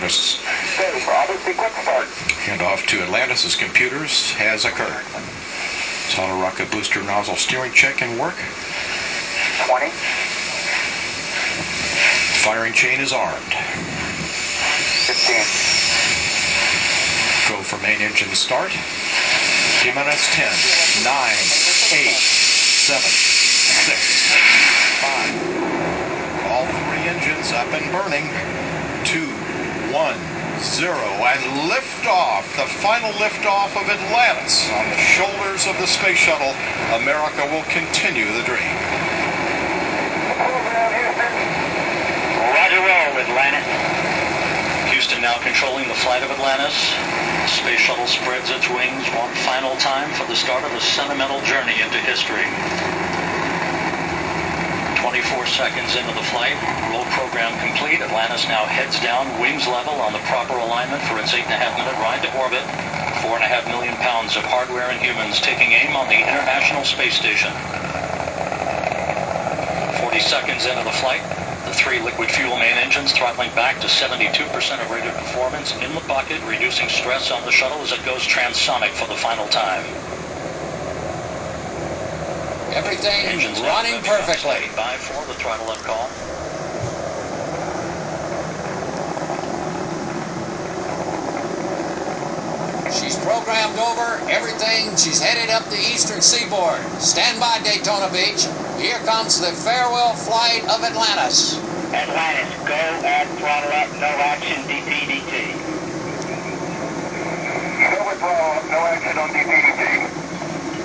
Atlantis. Okay, Bravo, sequence start. Handoff to Atlantis' computers has occurred. Solid rocket booster nozzle steering check and work. 20. Firing chain is armed. 15. Go for main engine start. T-minus 10, 9, 8, 7, 6, 5. All three engines up and burning. 2, 1, 0, and liftoff. The final liftoff of Atlantis on the shoulders of the space shuttle. America will continue the dream. Roger, roll, Atlantis. Houston now controlling the flight of Atlantis. The space shuttle spreads its wings one final time for the start of a sentimental journey into history. 24 seconds into the flight, roll program complete. Atlantis now heads down, wings level on the proper alignment for its 8.5-minute ride to orbit. 4.5 million pounds of hardware and humans taking aim on the International Space Station. 40 seconds into the flight, the three liquid fuel main engines throttling back to 72% of rated performance in the bucket, reducing stress on the shuttle as it goes transonic for the final time. Everything running perfectly. By for the throttle up call. She's programmed over everything. She's headed up the eastern seaboard. Stand by, Daytona Beach. Here comes the farewell flight of Atlantis. Atlantis, go at throttle up, no action, DPDT. Go with throttle up, no action on DPDT.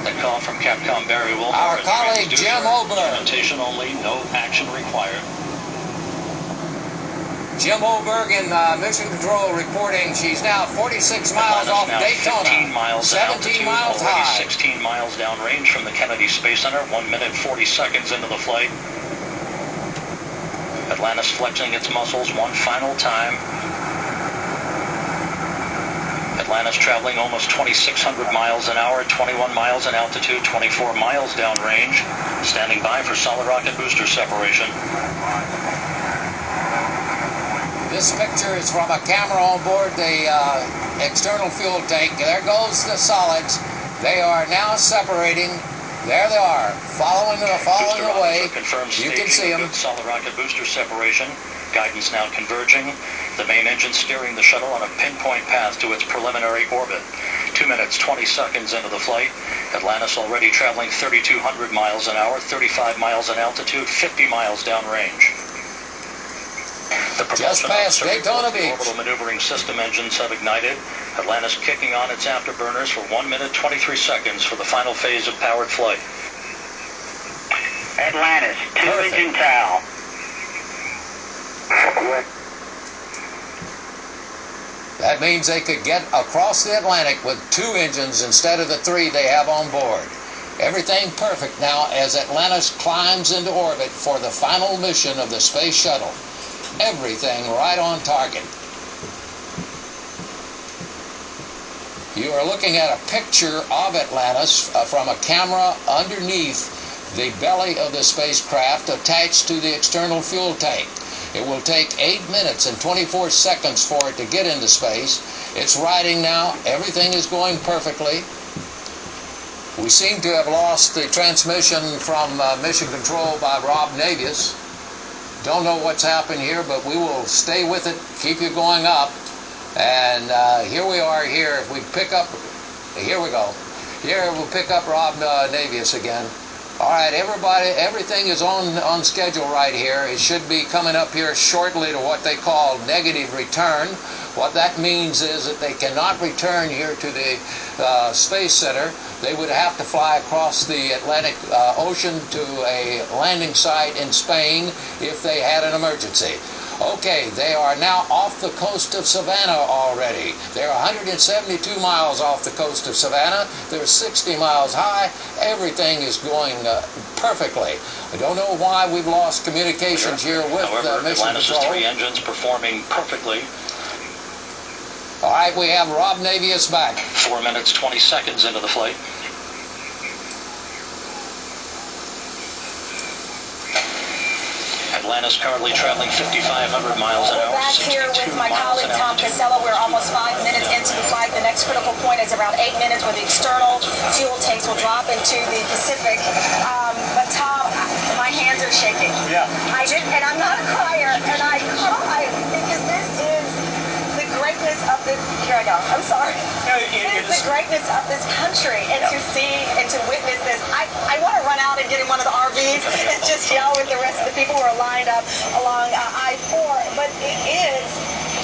The call from Capcom Barry Wilmore. Our colleague Jim Oberg. Instrumentation only, no action required. Jim Oberg in Mission Control reporting she's now 46 miles off now Daytona, 15 miles 17 miles already high. 16 miles downrange from the Kennedy Space Center, 1 minute 40 seconds into the flight. Atlantis flexing its muscles one final time. Atlantis traveling almost 2,600 miles an hour, 21 miles in altitude, 24 miles downrange. Standing by for solid rocket booster separation. This picture is from a camera on board the external fuel tank. There goes the solids. They are now separating. There they are, following away. You can see them. Solid rocket booster separation. Guidance now converging. The main engine steering the shuttle on a pinpoint path to its preliminary orbit. 2 minutes, 20 seconds into the flight. Atlantis already traveling 3,200 miles an hour, 35 miles in altitude, 50 miles downrange. Just past Daytona Beach. Orbital maneuvering system engines have ignited. Atlantis kicking on its afterburners for 1 minute 23 seconds for the final phase of powered flight. Atlantis, two-engine TOW. That means they could get across the Atlantic with 2 engines instead of the 3 they have on board. Everything perfect now as Atlantis climbs into orbit for the final mission of the space shuttle. Everything right on target. You are looking at a picture of Atlantis from a camera underneath the belly of the spacecraft attached to the external fuel tank. It will take 8 minutes and 24 seconds for it to get into space. It's riding now. Everything is going perfectly. We seem to have lost the transmission from Mission Control by Rob Navius. Don't know what's happened here, but we will stay with it, keep you going up. And here we are here. If we pick up, here we go. Here we'll pick up Rob Navius again. All right, everybody, everything is on schedule right here. It should be coming up here shortly to what they call negative return. What that means is that they cannot return here to the Space Center. They would have to fly across the Atlantic Ocean to a landing site in Spain if they had an emergency. Okay, they are now off the coast of Savannah already. They're 172 miles off the coast of Savannah. They're 60 miles high. Everything is going perfectly. I don't know why we've lost communications here with Mission Control. 3 engines performing perfectly. All right, we have Rob Navius back. 4 minutes, 20 seconds into the flight. Atlantis currently traveling 5,500 miles an We're hour. back here with my colleague Tom Casello. We're almost 5 minutes into the flight. The next critical point is around 8 minutes where the external fuel tanks will drop into the Pacific. But Tom, my hands are shaking. Yeah. And I'm not a crier, and I cry because this is the greatness of this. Here I go. I'm sorry. It's the greatness of this country, and to see and to witness this. I want to run out and get in one of the RVs and just yell with the rest of the people who are lined up along I-4. But it is.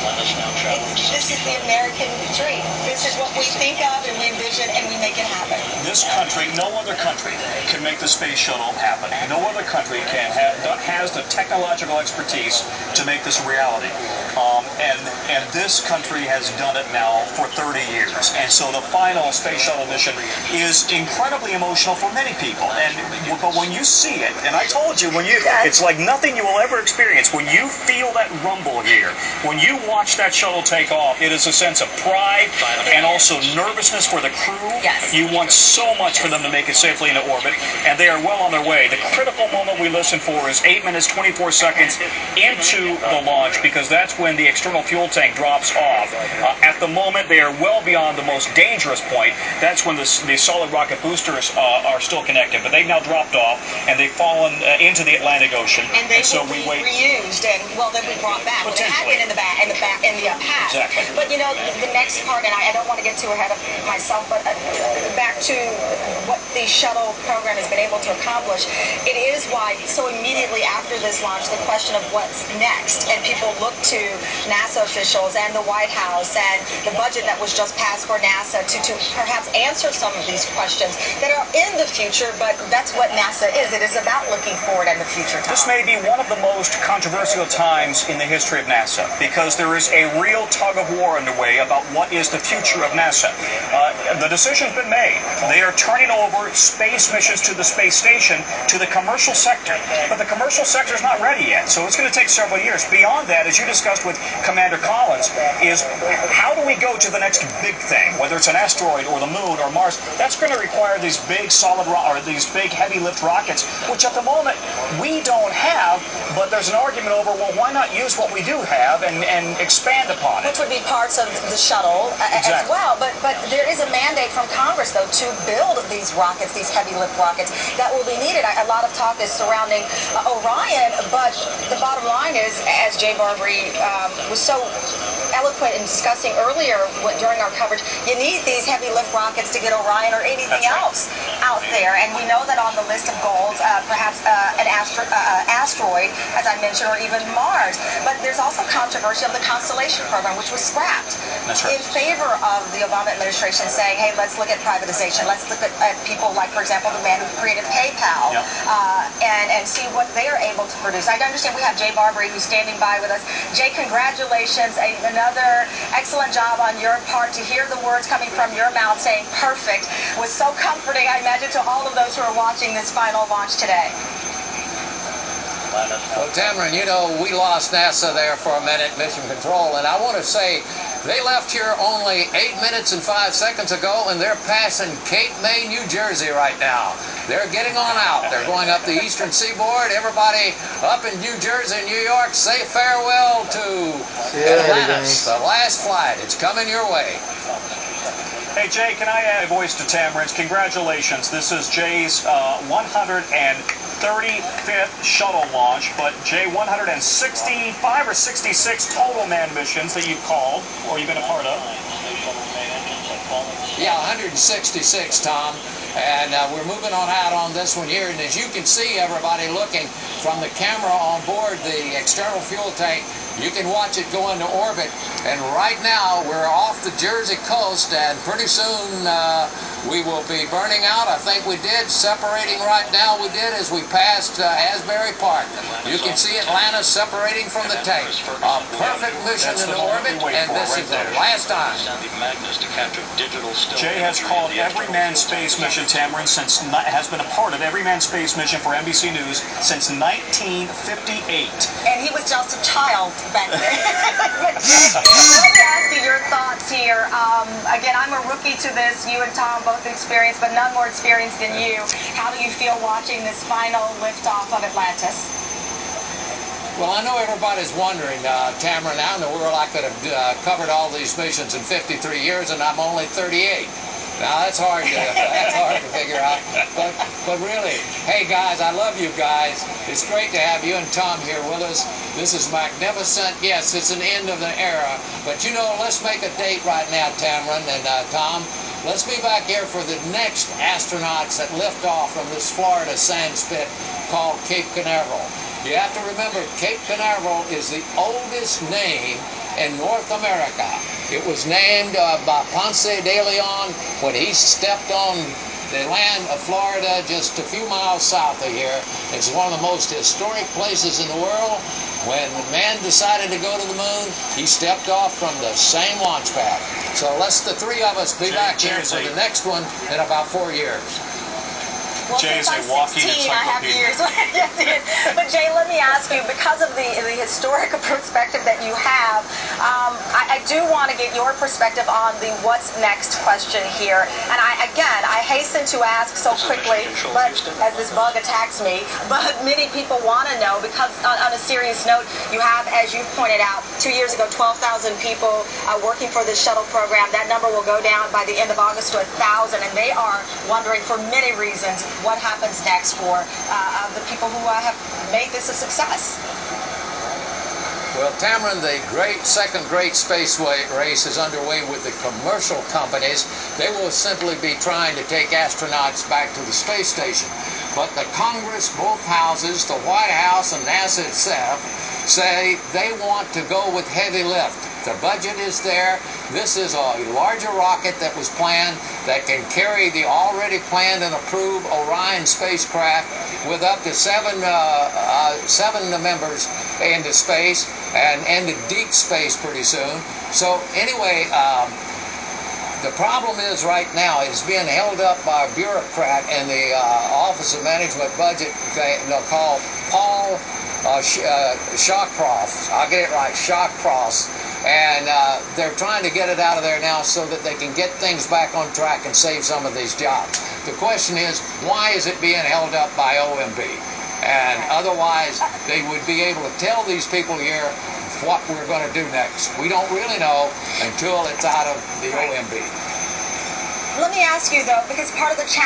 This is the American dream. This is what we think of and we envision, and we make it happen. This country, no other country, can make the space shuttle happen. No other country has the technological expertise to make this a reality. And this country has done it now for 30 years. And so the final space shuttle mission is incredibly emotional for many people. But when you see it, and I told you, it's like nothing you will ever experience. When you feel that rumble here, when you watch that shuttle take off, it is a sense of pride and also nervousness for the crew. Yes. You want so much for them to make it safely into orbit, and they are well on their way. The critical moment we listen for is 8 minutes, 24 seconds into the launch, because that's when the external fuel tank drops off. At the moment, they are well beyond the most dangerous point. That's when the solid rocket boosters are still connected, but they've now dropped off, and they've fallen into the Atlantic Ocean. And they will be reused, and they'll be brought back. Well, they have been in the past. Exactly. But the next part, and I don't want to get too ahead of myself, but back to what the shuttle program has been able to accomplish, it is why so immediately after this launch, the question of what's next, and people look to NASA officials and the White House and the budget that was just passed for NASA to perhaps answer some of these questions that are in the future, but that's what NASA is. It is about looking forward in the future, Tom. This may be one of the most controversial times in the history of NASA, because there is a real tug of war underway about what is the future of NASA. The decision's been made. They are turning over space missions to the space station to the commercial sector, but the commercial sector is not ready yet, so it's going to take several years. Beyond that, as you discussed with Commander Collins, is how do we go to the next big thing, whether it's an asteroid or the moon or Mars? That's going to require these big these big heavy lift rockets, which at the moment we don't have, but there's an argument over, well, why not use what we do have and expand upon it? Which would be parts of the shuttle as well. But there is a mandate from Congress, though, to build these rockets, these heavy lift rockets, that will be needed. A lot of talk is surrounding Orion, but the bottom line is, as Jay Barbary was so eloquent in discussing earlier during our coverage, you need these heavy lift rockets to get Orion or anything else out there. And we know that on the list of goals, perhaps an asteroid, as I mentioned, or even Mars. But there's also controversy of the Constellation program, which was scrapped in favor of the Obama administration, saying, hey, let's look at privatization. Let's look at people like, for example, the man who created PayPal, and see what they are able to produce. I understand we have Jay Barbary, who's standing by with us. Jay, congratulations. Another excellent job on your part. To hear the words coming from your mouth saying perfect was so comforting, I imagine, to all of those who are watching this final launch today. Well, Tamron, we lost NASA there for a minute, mission control, and I want to say they left here only 8 minutes and 5 seconds ago, and they're passing Cape May, New Jersey right now. They're getting on out. They're going up the eastern seaboard. Everybody up in New Jersey, New York, say farewell to Atlantis, the last flight. It's coming your way. Hey, Jay, can I add a voice to Tamron's? Congratulations. This is Jay's 135th shuttle launch, but Jay, 165 or 66 total manned missions that you've called, or you've been a part of. Yeah, 166, Tom. And we're moving on out on this one here. And as you can see, everybody looking from the camera on board the external fuel tank, you can watch it go into orbit. And right now, we're off the Jersey coast, and pretty soon we will be burning out. I think we did, separating right now we did as we passed Asbury Park. You can see Atlantis separating from the tank. A perfect mission into orbit, and this is the last time. Jay has called every manned space mission, Tamron, has been a part of every manned space mission for NBC News since 1958. And he was just a child back then. But Jay, let me ask you your thoughts here. Again, I'm a rookie to this. You and Tom both experienced, but none more experienced than you. How do you feel watching this final liftoff of Atlantis? Well, I know everybody's wondering, Tamara, now in the world I could have covered all these missions in 53 years, and I'm only 38. Now that's hard to figure out. But really, hey guys, I love you guys. It's great to have you and Tom here with us. This is magnificent. Yes, it's an end of the era. But you know, let's make a date right now, Tamron and Tom. Let's be back here for the next astronauts that lift off from this Florida sand spit called Cape Canaveral. You have to remember, Cape Canaveral is the oldest name in North America. It was named by Ponce de Leon when he stepped on the land of Florida just a few miles south of here. It's one of the most historic places in the world. When man decided to go to the moon, he stepped off from the same launch pad. So let's the three of us be back here for the next one in about 4 years. Well, Jay is since a I'm walking 16, I have years. Yes, it is. But Jay, let me ask you, because of the historic perspective that you have, I do want to get your perspective on the what's next question here. And I hasten to ask so quickly, but as this bug attacks me, but many people want to know, because on a serious note, you have, as you pointed out, 2 years ago, 12,000 people working for this shuttle program. That number will go down by the end of August to 1,000, and they are wondering for many reasons what happens next for the people who have made this a success. Well, Tamron, the second great space race is underway with the commercial companies. They will simply be trying to take astronauts back to the space station. But the Congress, both houses, the White House and NASA itself, say they want to go with heavy lift. The budget is there. This is a larger rocket that was planned that can carry the already planned and approved Orion spacecraft with up to seven members into space and into deep space pretty soon. So anyway, the problem is right now it's being held up by a bureaucrat in the Office of Management Budget called Paul Shawcross. I'll get it right, Shawcross. And they're trying to get it out of there now so that they can get things back on track and save some of these jobs. The question is, why is it being held up by OMB? And otherwise, they would be able to tell these people here what we're going to do next. We don't really know until it's out of the OMB. Let me ask you, though, because part of the challenge